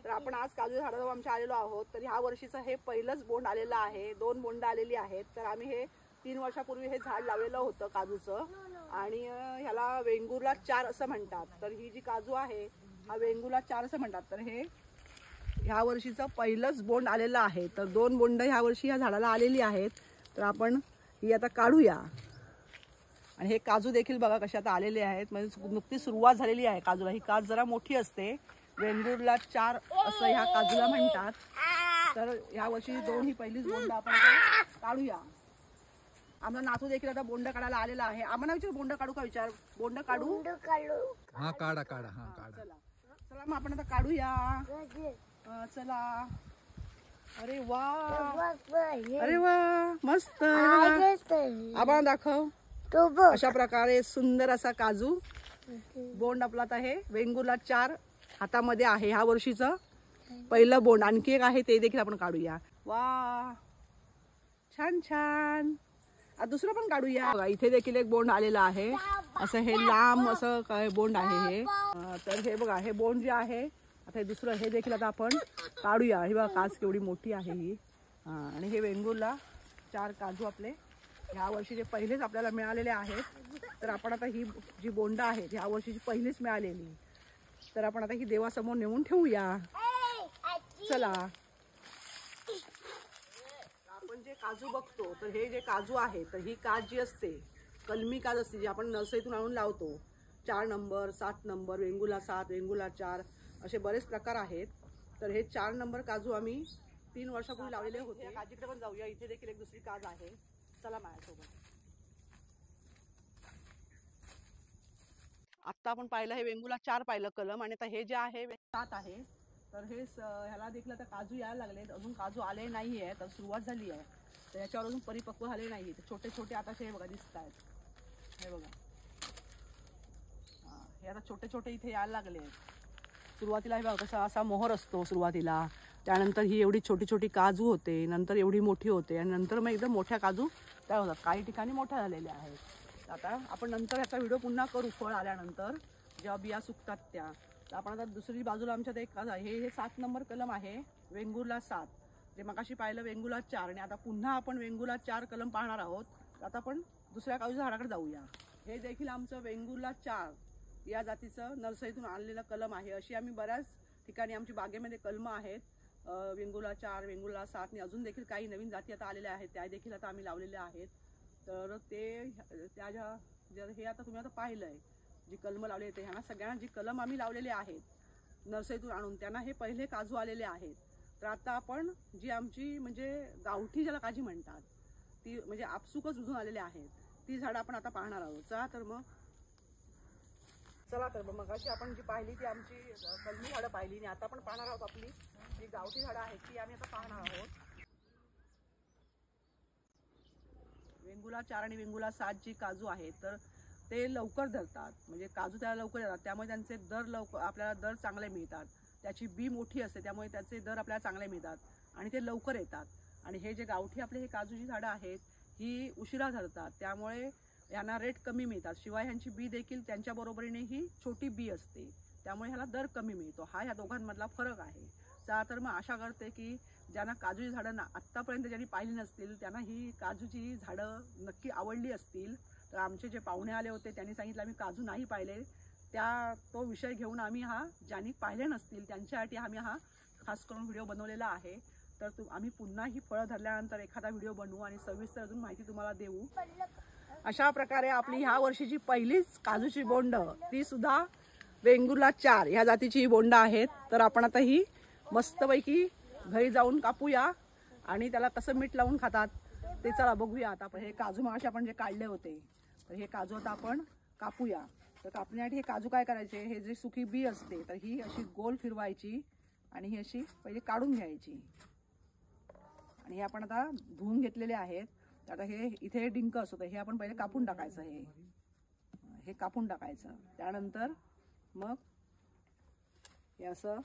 तर आपण आज काजू झाडाजवळ आमच्या आलेलो आहोत. तर ह्या वर्षीचं हे पहिलंच बोंड आलेलं आहे. 2 बोंड आलेली आहेत. तर आम्ही हे 3 वर्षापूर्वी हे झाड लावलेलं होतं काजूचं आणि ह्याला वेंगुर्ला 4 असं म्हणतात. तर ही जी काजू आहे हा वेंगुर्ला 4 असं म्हणतात. तर हे ह्या वर्षीचं पहिलंच बोंड आलेलं आहे. तर 2 बोंड ह्या वर्षी ह्या झाडाला आलेली आहेत. तर आपण ही आता काढूया. आणि हे काजू देखील बघा कसे आता आलेले आहेत. म्हणजे नुकतीच सुरुवात झालेली आहे काजूला. ही काज जरा मोठी असते. वेंगुर्ला 4 असं ह्या काजूला म्हणतात. तर ह्या वर्षी 2 ही पहिलीच बोंड आपण काढूया. आमचा नातू देखील आता बोंड काढायला आलेला आहे. आम्हाला विचार बोंड काढू का विचार. बोंड काढू हा काढा काढा हा काढा. चला चला मग आपण आता काढूया. चला. अरे वा अरे वा मस्त. आबा दाखव. अशा प्रकारे सुंदर असा काजू बोंड आपला आता हे वेंगुर्ला 4 हातामध्ये आहे. ह्या वर्षीचं पहिलं बोंड. आणखी एक आहे ते देखील आपण काढूया. वा छान छान. दुसरं पण काढूया. बघा इथे देखील एक बोंड आलेलं आहे. असं हे लांब असं काय बोंड आहे हे. तर हे बघा हे बोंड जे आहे आता हे दुसरं हे देखील आता आपण काढूया. ही बघा काज केवढी मोठी आहे ही. आणि हे वेंगुर्ला 4 काजू आपले ह्या वर्षी जे पहिलेच आपल्याला मिळालेले आहेत. तर आपण आता ही जी बोंड आहेत ह्या वर्षीची पहिलीच मिळालेली. तर आपण आता ही देवासमोर नेऊन ठेवूया. चला. आपण जे काजू बघतो तर हे जे काजू आहे तर ही काज जी असते कलमी काज असते जी आपण नर्सरीतून आणून लावतो. 4 नंबर 7 नंबर वेंगुर्ला 7 वेंगुर्ला 4 असे बरेच प्रकार आहेत. तर हे 4 नंबर काजू आम्ही 3 वर्षापूर्वी लावलेले होते. काजीकडे पण जाऊया. इथे देखील एक दुसरी काज आहे. चला माझ्यासोबत. आता आपण पाहिलं हे वेंगुर्ला 4 पाहिलं कलम. आणि आता हे जे आहे 7 आहे. तर हे ह्याला देखील आता काजू यायला लागलेत. अजून काजू आले नाही आहेत. तर सुरुवात झाली आहे. तर याच्यावर अजून परिपक्व झाले नाही. छोटे छोटे आता हे बघा दिसत आहेत. हे बघा हे आता छोटे छोटे इथे यायला लागले आहेत. सुरुवातीला हे बघा कसा असा मोहर असतो सुरुवातीला. त्यानंतर ही एवढी छोटी छोटी काजू होते. नंतर एवढी मोठी होते. आणि नंतर मग एकदम मोठ्या काजू तयार होतात. काही ठिकाणी मोठ्या झालेल्या आहेत. आता आपण नंतर ह्याचा व्हिडिओ पुन्हा करू फळ आल्यानंतर जेव्हा बिया सुकतात त्या. तर आपण आता दुसरी बाजूला आमच्यात एक काज आहे. हे 7 नंबर कलम आहे वेंगुर्ला 7. जे मगाशी पाहिलं वेंगुर्ला 4. आणि आता पुन्हा आपण वेंगुर्ला 4 कलम पाहणार आहोत. तर आता आपण दुसऱ्या काजू झाडाकडे जाऊया. हे देखील आमचं वेंगुर्ला 4 या जातीचं नर्सरीतून आणलेलं कलम आहे. अशी आम्ही बऱ्याच ठिकाणी आमची बागेमध्ये कलमं आहेत. वेंगुर्ला 4 वेंगुर्ला 7 आणि अजून देखील काही नवीन जाती आता आलेल्या आहेत. त्या देखील आता आम्ही लावलेल्या आहेत. तर ते त्या ज्या हे आता तुम्ही आता पाहिलं आहे जी कलमं लावली आहेत ह्यांना सगळ्यांना जी कलम आम्ही लावलेले आहेत नर्सरीतून आणून त्यांना हे पहिले काजू आलेले आहेत. तर आता आपण जी आमची म्हणजे गावठी ज्याला काजी म्हणतात ती म्हणजे आपसुकच उजून आलेले आहेत ती झाडं आपण आता पाहणार आहोत. चला तर मग अशी आपण जी पाहिली ती आमची कलमी झाडं पाहिली. आणि आता आपण पाहणार आहोत आपली जी गावठी झाडं आहेत ती आम्ही आता पाहणार आहोत. वेंगुर्ला 4 आणि वेंगुर्ला 7 जी काजू आहेत तर ते लवकर धरतात. म्हणजे काजू त्याला लवकर येतात. त्यामुळे त्यांचे दर लवकर आपल्याला दर चांगले मिळतात. त्याची बी मोठी असते त्यामुळे त्याचे दर आपल्याला चांगले मिळतात आणि ते लवकर येतात. आणि हे जे गावठी आपले हे काजूची झाडं आहेत ही उशिरा धरतात. त्यामुळे यांना रेट कमी मिळतात. शिवाय ह्यांची बी देखील त्यांच्या बरोबरीने ही छोटी बी असते. त्यामुळे ह्याला दर कमी मिळतो. हा ह्या दोघांमधला फरक आहे. तर मग आशा करते की ज्यांना काजूची झाडं आत्तापर्यंत ज्यांनी पाहिली नसतील त्यांना ही काजूची झाडं नक्की आवडली असतील. तर आमचे जे पाहुणे आले होते त्यांनी सांगितलं आम्ही काजू नाही पाहिले. तो विषय घेऊन आम्ही ज्यांनी पाहिले नसतील त्यांच्यासाठी आम्ही खास करून व्हिडिओ बनवलेला आहे. तर आम्ही पुन्हा ही फळं धरल्यानंतर एखादा व्हिडिओ बनवू आणि सविस्तर अजून माहिती तुम्हाला देऊ. अशा प्रकारे आपली ह्या वर्षीची पहिलीच काजूची बोंड ती सुद्धा वेंगुर्ला 4 ह्या जातीची ही बोंड आहेत. तर आपण आता ही मस्तपैकी घरी जाऊन कापूया आणि त्याला कसं मीठ लावून खातात ते चला बघूया. आता आपण हे काजू मागाशी आपण जे काढले होते तर हे काजू आता आपण कापूया. तर कापण्यासाठी हे काजू काय करायचे हे जे सुकी बी असते तर ही अशी गोल फिरवायची आणि ही अशी पहिले काढून घ्यायची. आणि हे आपण आता धुवून घेतलेले आहेत. आता हे इथे डिंक असतं हे आपण पहिले कापून टाकायचं. हे कापून टाकायचं. त्यानंतर मग हे असं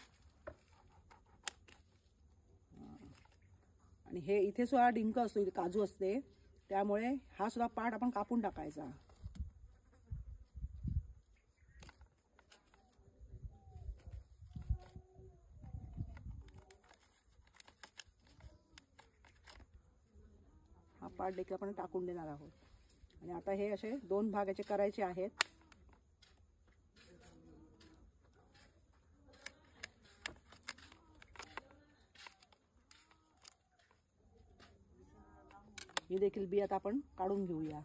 आणि हे इथे सुद्धा डिंक असतो इथे काजू असते त्यामुळे हा सुद्धा पार्ट आपण कापून टाकायचा. पार्ट देखील आपण टाकून देणार आहोत. आणि आता हे असे 2 भाग याचे करायचे आहेत. ही देखील बी आता आपण काढून घेऊया.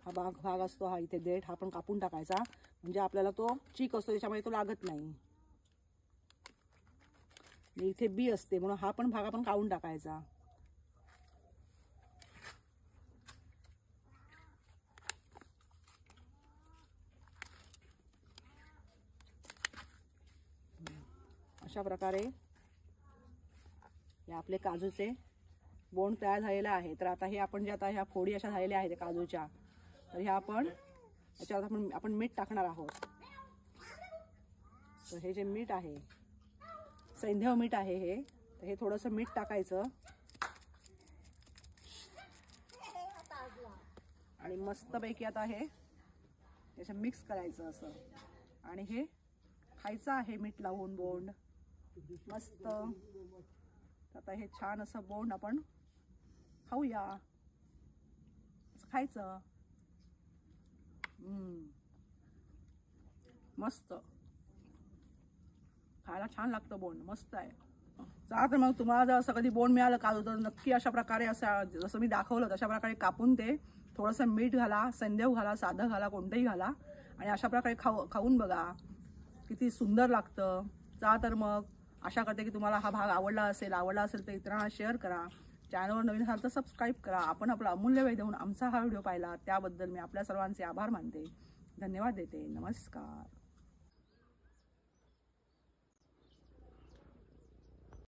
हा भाग असतो, हा इथे देठ, हा पण कापून टाकायचा, म्हणजे आपल्याला तो चीक असतो त्याच्यामुळे तो लागत नाही. इथे बी असते म्हणून हा पण भाग आपण काढून टाकायचा. अशा प्रकारे हे आपले काजूचे बोंड तयार झालेला आहे. तर आता हे आपण जे आता ह्या फोडी अशा झालेल्या आहेत काजूच्या, तर ह्या याच्यावर आपण मीठ टाकणार आहोत. तर हे जे मीठ आहे, सैंधव मीठ आहे हे, तर हे थोडंसं मीठ टाकायचं आणि मस्तपैकी आता हे याच्यात मिक्स करायचं असं. आणि हे खायचं आहे मीठ लावून बोंड मस्त. आता हे छान असं बोंड आपण खाऊया, खायचं. मस्त खायला छान लागतं बोंड, मस्त आहे. चला तर मग तुम्हाला जर असं कधी बोंड मिळालं काजू तर नक्की अशा प्रकारे असं जसं मी दाखवलं तशा प्रकारे कापून ते थोडंसं मीठ घाला, सैंधव घाला, साधं घाला, कोणतंही घाला आणि अशा प्रकारे खाऊन बघा, किती सुंदर लागतं. चला तर मग आशा करते की तुम्हाला हा भाग आवडला असेल तर इतरांना शेअर करा. चॅनलवर नवीन असाल तर सबस्क्राईब करा. आपण आपला अमूल्य वेळ देऊन आमचा हा व्हिडिओ पाहिला त्याबद्दल मी आपल्या सर्वांचे आभार मानते. धन्यवाद देते. नमस्कार.